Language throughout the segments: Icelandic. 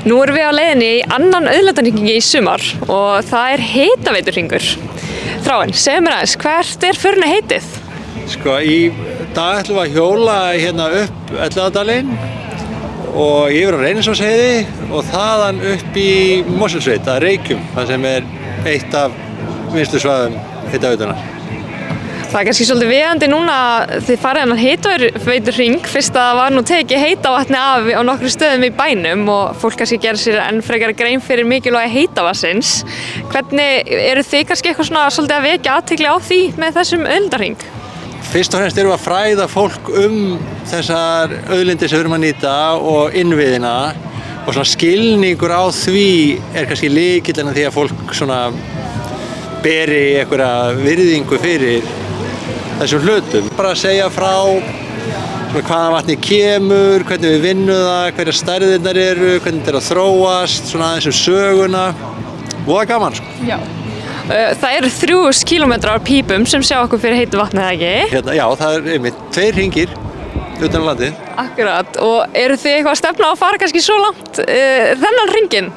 Nú erum við á leiðinni í annan auðlindarhring í sumar og það er hitaveiturhringur. Þráinn, segðu mér aðeins, hvert er förinni heitið? Sko, í dag ætlum við að hjóla hérna upp Elliðaárdalinn og yfir á Reynisvogsheiði og þaðan upp í Mosfellssveit að Reykjum, það sem er eitt af minnstu svæðum hitaveitunar. Það er kannski svolítið viðandi núna að þið farið þennan hitaveiturhring fyrst að það var nú tekið heita vatni af á nokkrum stöðum í bænum og fólk kannski gerir sér enn frekar grein fyrir mikilvægi heita vatnsins. Hvernig eru þið kannski eitthvað svona svolítið að vekja athygli á því með þessum auðlindarhring? Fyrst og fremst erum við að fræða fólk þessar auðlindir sem við erum að nýta og innviðina og svona skilningur á því er kannski lykillinn að því að fólk svona beri einhverja virðingu fyrir þessum hlutum. Bara að segja frá hvaðan vatnið kemur, hvernig við vinnum það, hverjar stærðirnar eru, hvernig þetta er að þróast, svona aðeins söguna. Voða gaman, sko. Já. Það eru 3.000 kílómetrar af pípum sem sjá okkur fyrir heitu vatni, eða ekki? Hérna, já, það er einmitt 2 hringir utan á landið. Akkurat. Og eru þið eitthvað að stefna á að fara kannski svo langt þennan hringinn?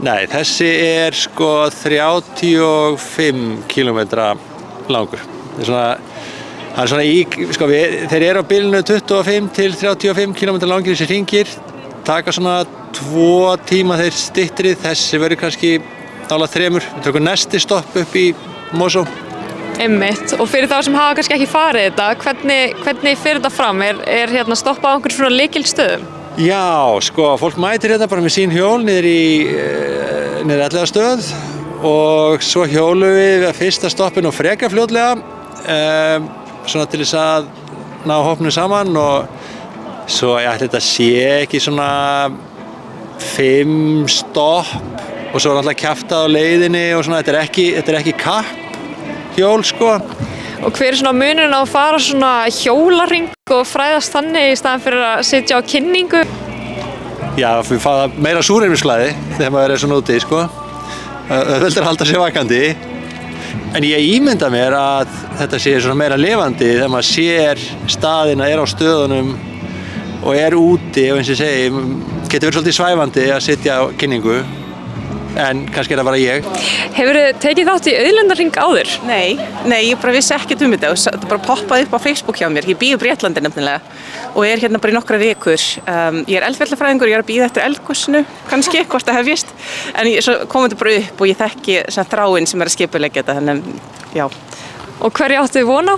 Nei, þessi er sko 35 kílómetra langur. Það er svona sko þeir eru á bilinu 25 til 35 kílómetra langir þessi hringir. Taka svona 2 tíma þeir styttri, þessi verður kannski nálægt 3. Við tökum næsti stopp upp í Mosó. Einmitt. Og fyrir þá sem hafa kannski ekki farið þetta, hvernig fer þetta fram? Er hérna stoppað á einhverjum svona lykilstöðum? Já, sko, fólk mætir hérna bara með sín hjól niður Elliðaárstöð og svo hjólum við að fyrsta stoppinu og frekar fljótlega svona til þess að ná hópnum saman og svo ég ætla þetta sé ekki svona 5 stopp og svo er alltaf kjaftað á leiðinni og svona þetta er ekki kapphjól, sko. Og hver er svona munurinn á að fara svona hjólarhring og fræðast þannig í staðan fyrir að sitja á kynningu? Já, við fáum meira súrefnisflæði þegar maður er svona úti, sko. Það veldur að halda sér vakandi. En ég ímynda mér að þetta sé svona meira lifandi þegar maður sér staðina, er á stöðunum og er úti og eins og ég segi, getur verið svolítið svæfandi að sitja á kynningu. En kannski er það bara ég. Hefurðu tekið þátt í auðlindarhring áður? Nei, ég bara vissi ekkert þetta og þetta bara poppaði upp á Facebook hjá mér. Ég bý í Bretlandi nefnilega og er hérna bara í nokkra vikur. Ég er eldfjallafræðingur, ég er að bíða eftir eldgosinu, kannski, hvort það hefjist. En svo kom þetta bara upp og ég þekki Þráinn sem er að skipuleggja þetta, þannig, já. Og hverju áttu von á?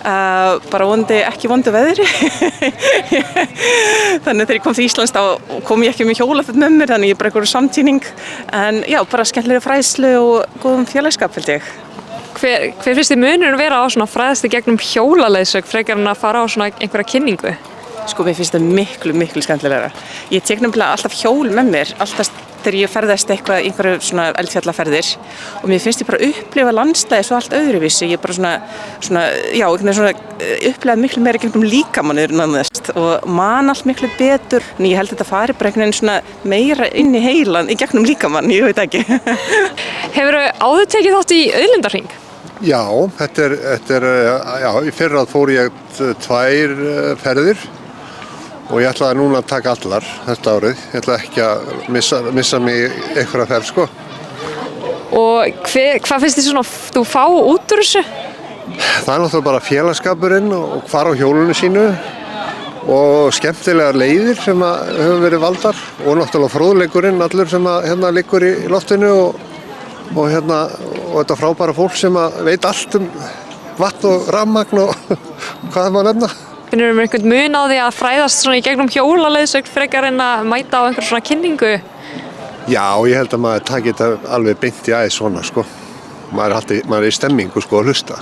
Bara ekki vondu veðri. Þannig þegar ég kom til Íslands þá kom ég ekki með hjólaföt með mér, þannig ég bara einhverju samtíning. En já, bara skemmtilega fræðslu og góðum félagskap, held ég. Hver finnst þið munurinn vera á svona fræðslu gegnum hjólaleiðsögn frekar en að fara á svona einhverja kynningu? Sko, mér finnst það miklu skemmtilegra. Ég tek nefnilega alltaf hjól með mér, alltaf þegar ég ferðast einhverju svona eldfjallaferðir og mér finnst ég bara upplifa landslagið svo allt öðruvísi. Ég bara upplifa miklu meira gegnum líkamannir og man allt miklu betur. En ég held að þetta fari bara einhvern veginn svona meira inn í heilan í gegnum líkamann, ég veit ekki. Hefurðu áður tekið þátt í auðlindarhring? Já, í fyrra fór ég 2 ferðir og ég ætlaði núna að taka allar þetta árið. Ég ætlaði ekki að missa mig einhverja ferð, sko. Og hvað finnst þið svona þú fá út úr þessu? Það er náttúrulega bara félagskapurinn og fara á hjólinu sínu og skemmtilegar leiðir sem hefur verið valdar og náttúrulega fróðleikurinn allur sem hérna liggur í loftinu og þetta frábæra fólk sem veit allt vatn og rafmagn og hvað maður nefna. Finnurðu með einhvern mun á því að fræðast svona í gegnum hjólaleiðsögn frekar en að mæta á einhver svona kynningu? Já, ég held að maður taki þetta alveg beint í æð svona, sko. Maður er í stemmingu, sko, að hlusta.